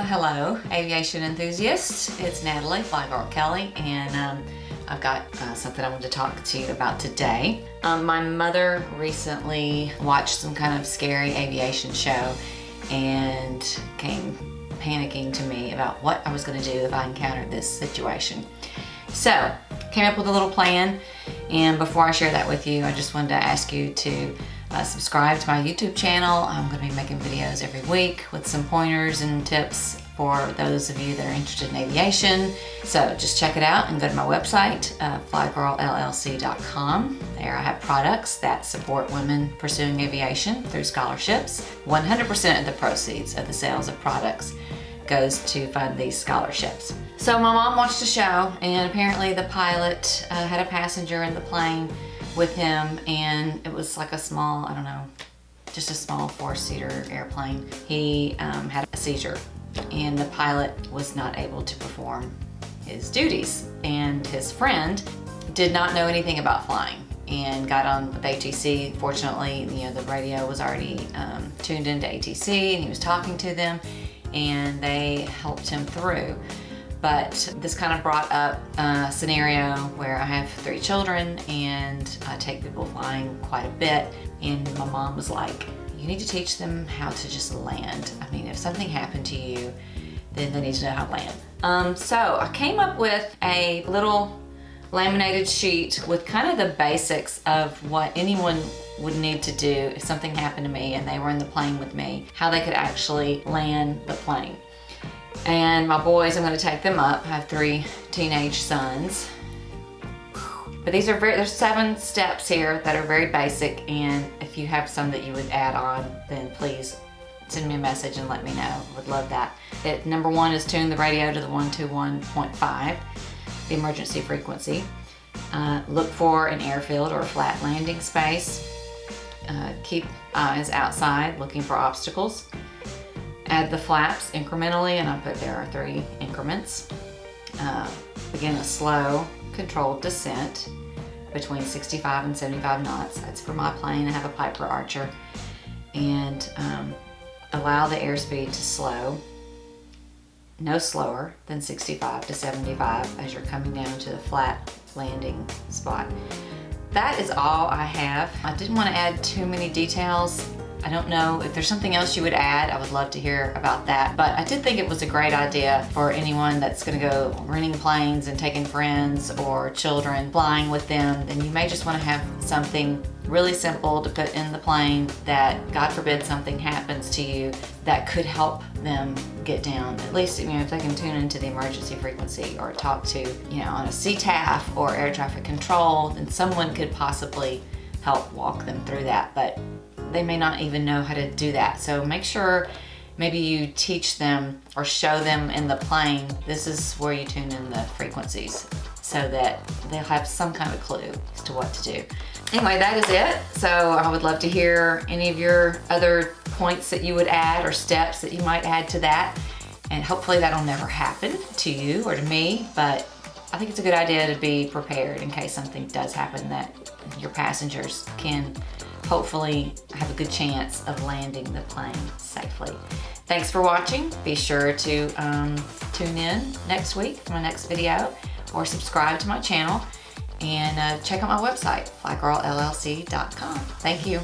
Hello, aviation enthusiasts. It's Natalie, Flygirl Kelley, and I've got something I want to talk to you about today. My mother recently watched some kind of scary aviation show and came panicking to me about what I was going to do if I encountered this situation. So, came up with a little plan, and before I share that with you, I just wanted to ask you to subscribe to my YouTube channel. I'm going to be making videos every week with some pointers and tips for those of you that are interested in aviation. So just check it out and go to my website, flygirlllc.com. There I have products that support women pursuing aviation through scholarships. 100% of the proceeds of the sales of products goes to fund these scholarships. So my mom watched a show, and apparently the pilot had a passenger in the plane with him, and it was like a small, I don't know, just a small 4-seater airplane. He had a seizure, and the pilot was not able to perform his duties. And his friend did not know anything about flying and got on with ATC. Fortunately, the radio was already tuned into ATC, and he was talking to them, and they helped him through. But this kind of brought up a scenario where I have 3 children and I take people flying quite a bit, and my mom was like, you need to teach them how to just land. I mean, if something happened to you, then they need to know how to land. So I came up with a little laminated sheet with kind of the basics of what anyone would need to do if something happened to me and they were in the plane with me, how they could actually land the plane. And my boys, I'm going to take them up. I have 3 teenage sons. But these are there's 7 steps here that are very basic, and if you have some that you would add on, then please send me a message and let me know. I would love that. Number 1 is tune the radio to the 121.5, the emergency frequency. Look for an airfield or a flat landing space. Keep eyes outside looking for obstacles. Add the flaps incrementally, and I put there are 3 increments. Begin a slow, controlled descent between 65 and 75 knots. That's for my plane. I have a Piper Archer. And allow the airspeed to slow, no slower than 65 to 75 as you're coming down to the flat landing spot. That is all I have. I didn't want to add too many details. I don't know if there's something else you would add. I would love to hear about that. But I did think it was a great idea for anyone that's going to go renting planes and taking friends or children flying with them. Then you may just want to have something really simple to put in the plane that, God forbid, something happens to you that could help them get down. At least, if they can tune into the emergency frequency or talk to, on a CTAF or air traffic control, then someone could possibly help walk them through that. But they may not even know how to do that. So make sure maybe you teach them or show them in the plane, this is where you tune in the frequencies, so that they'll have some kind of clue as to what to do. Anyway, that is it. So I would love to hear any of your other points that you would add or steps that you might add to that. And hopefully that'll never happen to you or to me, but I think it's a good idea to be prepared in case something does happen, that your passengers can hopefully have a good chance of landing the plane safely. Thanks for watching. Be sure to tune in next week for my next video, or subscribe to my channel, and check out my website, flygirlllc.com. Thank you.